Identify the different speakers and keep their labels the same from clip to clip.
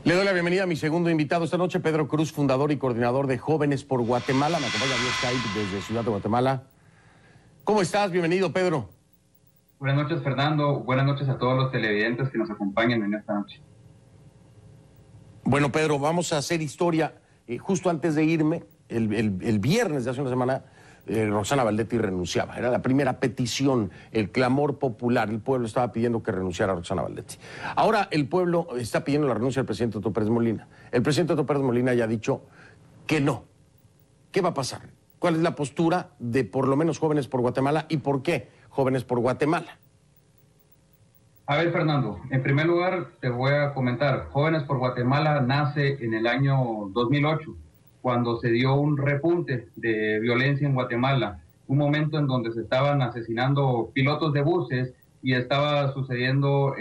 Speaker 1: Le doy la bienvenida a mi segundo invitado esta noche, Pedro Cruz, fundador y coordinador de Jóvenes por Guatemala. Me acompaña vía Skype desde Ciudad de Guatemala. ¿Cómo estás? Bienvenido, Pedro.
Speaker 2: Buenas noches, Fernando. Buenas noches a todos los televidentes que nos acompañan en esta noche.
Speaker 1: Bueno, Pedro, vamos a hacer historia. Justo antes de irme, el viernes de hace una semana, Roxana Valdetti renunciaba. Era la primera petición, el clamor popular. El pueblo estaba pidiendo que renunciara a Roxana Valdetti. Ahora el pueblo está pidiendo la renuncia del presidente Otto Pérez Molina. El presidente Otto Pérez Molina ya ha dicho que no. ¿Qué va a pasar? ¿Cuál es la postura de por lo menos Jóvenes por Guatemala y por qué Jóvenes por Guatemala?
Speaker 2: A ver, Fernando, en primer lugar te voy a comentar. Jóvenes por Guatemala nace en el año 2008. Cuando se dio un repunte de violencia en Guatemala, un momento en donde se estaban asesinando pilotos de buses y estaba sucediendo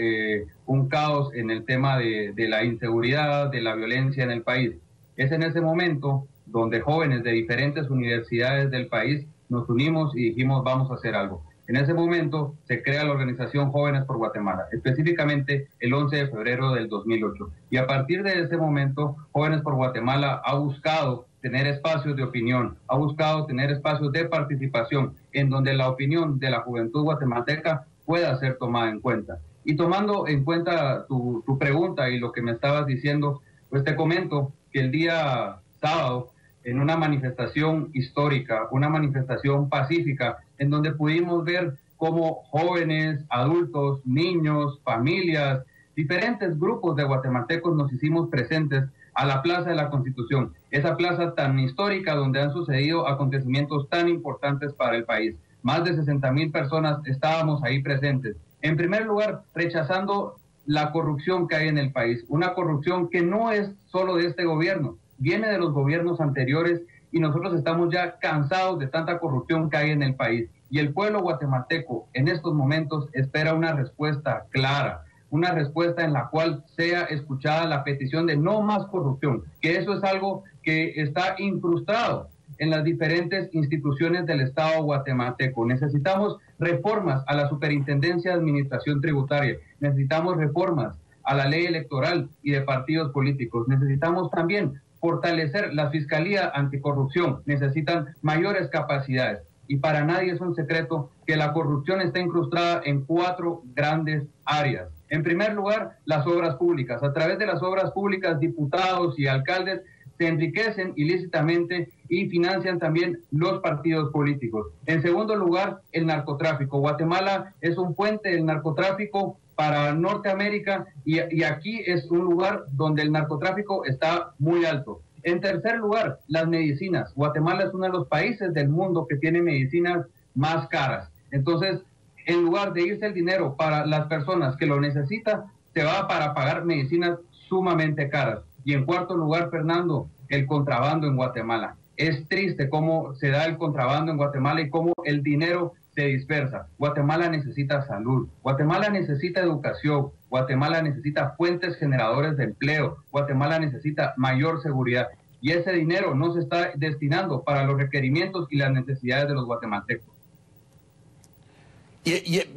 Speaker 2: un caos en el tema de la inseguridad, de la violencia en el país. Es en ese momento donde jóvenes de diferentes universidades del país nos unimos y dijimos vamos a hacer algo. En ese momento se crea la organización Jóvenes por Guatemala, específicamente el 11 de febrero del 2008. Y a partir de ese momento, Jóvenes por Guatemala ha buscado tener espacios de opinión, ha buscado tener espacios de participación en donde la opinión de la juventud guatemalteca pueda ser tomada en cuenta. Y tomando en cuenta tu pregunta y lo que me estabas diciendo, pues te comento que el día sábado, en una manifestación histórica, una manifestación pacífica, en donde pudimos ver cómo jóvenes, adultos, niños, familias, diferentes grupos de guatemaltecos nos hicimos presentes a la Plaza de la Constitución, esa plaza tan histórica donde han sucedido acontecimientos tan importantes para el país. Más de 60,000 personas estábamos ahí presentes. En primer lugar, rechazando la corrupción que hay en el país, una corrupción que no es solo de este gobierno, viene de los gobiernos anteriores y nosotros estamos ya cansados de tanta corrupción que hay en el país. Y el pueblo guatemalteco en estos momentos espera una respuesta clara, una respuesta en la cual sea escuchada la petición de no más corrupción, que eso es algo que está incrustado en las diferentes instituciones del Estado guatemalteco. Necesitamos reformas a la Superintendencia de Administración Tributaria, necesitamos reformas a la ley electoral y de partidos políticos, necesitamos también fortalecer la Fiscalía Anticorrupción, necesitan mayores capacidades. Y para nadie es un secreto que la corrupción está incrustada en 4 grandes áreas. En primer lugar, las obras públicas. A través de las obras públicas, diputados y alcaldes se enriquecen ilícitamente y financian también los partidos políticos. En segundo lugar, el narcotráfico. Guatemala es un puente del narcotráfico para Norteamérica y aquí es un lugar donde el narcotráfico está muy alto. En tercer lugar, las medicinas. Guatemala es uno de los países del mundo que tiene medicinas más caras. Entonces, en lugar de irse el dinero para las personas que lo necesitan, se va para pagar medicinas sumamente caras. Y en cuarto lugar, Fernando, el contrabando en Guatemala. Es triste cómo se da el contrabando en Guatemala y cómo el dinero se dispersa. Guatemala necesita salud, Guatemala necesita educación, Guatemala necesita fuentes generadores de empleo, Guatemala necesita mayor seguridad. Y ese dinero no se está destinando para los requerimientos y las necesidades de los guatemaltecos.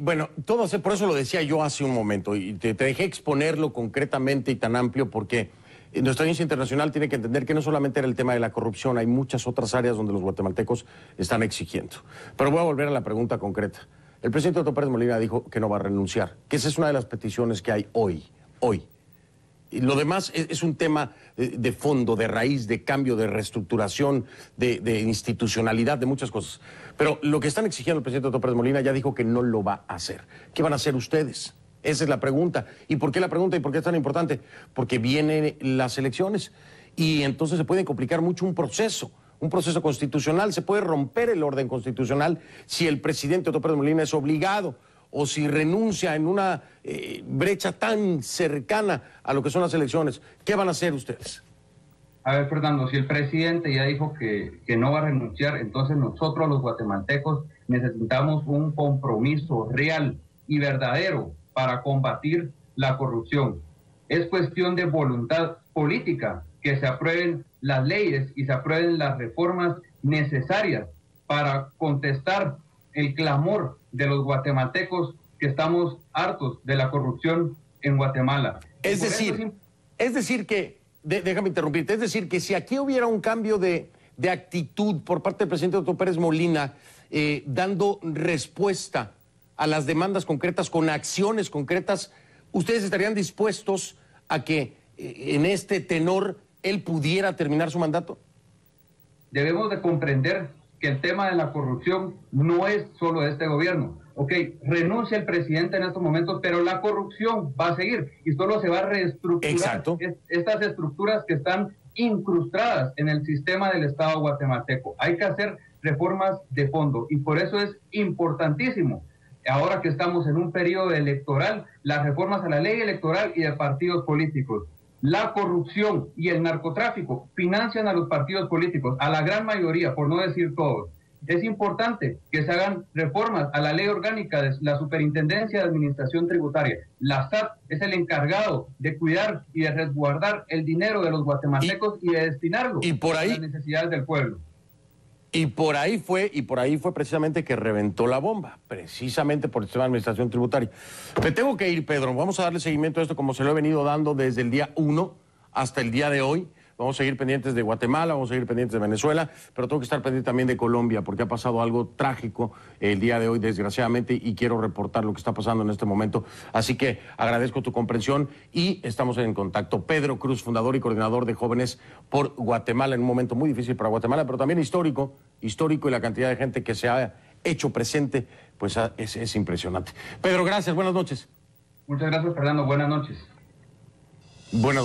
Speaker 1: Bueno, todo por eso lo decía yo hace un momento y te dejé exponerlo concretamente y tan amplio porque nuestra audiencia internacional tiene que entender que no solamente era el tema de la corrupción, hay muchas otras áreas donde los guatemaltecos están exigiendo. Pero voy a volver a la pregunta concreta. El presidente Otto Pérez Molina dijo que no va a renunciar, que esa es una de las peticiones que hay hoy. Y lo demás es un tema de fondo, de raíz, de cambio, de reestructuración, de institucionalidad, de muchas cosas. Pero lo que están exigiendo el presidente Otto Pérez Molina ya dijo que no lo va a hacer. ¿Qué van a hacer ustedes? Esa es la pregunta. ¿Y por qué la pregunta y por qué es tan importante? Porque vienen las elecciones y entonces se puede complicar mucho un proceso constitucional. Se puede romper el orden constitucional si el presidente Otto Pérez Molina es obligado o si renuncia en una brecha tan cercana a lo que son las elecciones. ¿Qué van a hacer ustedes?
Speaker 2: A ver, Fernando, si el presidente ya dijo que no va a renunciar, entonces nosotros los guatemaltecos necesitamos un compromiso real y verdadero para combatir la corrupción. Es cuestión de voluntad política que se aprueben las leyes y se aprueben las reformas necesarias para contestar el clamor de los guatemaltecos que estamos hartos de la corrupción en Guatemala.
Speaker 1: Es decir, Es decir que, déjame interrumpirte, es decir que si aquí hubiera un cambio de actitud por parte del presidente Otto Pérez Molina, dando respuesta a las demandas concretas, con acciones concretas, ¿ustedes estarían dispuestos a que en este tenor él pudiera terminar su mandato?
Speaker 2: Debemos de comprender que el tema de la corrupción no es solo de este gobierno. Ok, renuncia el presidente en estos momentos, pero la corrupción va a seguir y solo se va a reestructurar.
Speaker 1: Exacto.
Speaker 2: Estas estructuras que están incrustadas en el sistema del Estado guatemalteco. Hay que hacer reformas de fondo y por eso es importantísimo, ahora que estamos en un periodo electoral, las reformas a la ley electoral y de partidos políticos. La corrupción y el narcotráfico financian a los partidos políticos, a la gran mayoría, por no decir todos. Es importante que se hagan reformas a la ley orgánica de la Superintendencia de Administración Tributaria. La SAT es el encargado de cuidar y de resguardar el dinero de los guatemaltecos y de destinarlo a las necesidades del pueblo.
Speaker 1: Y por ahí fue precisamente que reventó la bomba, precisamente por el sistema de administración tributaria. Me tengo que ir, Pedro. Vamos a darle seguimiento a esto como se lo he venido dando desde el día 1 hasta el día de hoy. Vamos a seguir pendientes de Guatemala, vamos a seguir pendientes de Venezuela, pero tengo que estar pendiente también de Colombia, porque ha pasado algo trágico el día de hoy, desgraciadamente, y quiero reportar lo que está pasando en este momento. Así que agradezco tu comprensión y estamos en contacto. Pedro Cruz, fundador y coordinador de Jóvenes por Guatemala, en un momento muy difícil para Guatemala, pero también histórico, y la cantidad de gente que se ha hecho presente, pues es impresionante. Pedro, gracias, buenas noches.
Speaker 2: Muchas gracias, Fernando, buenas noches.
Speaker 1: Buenas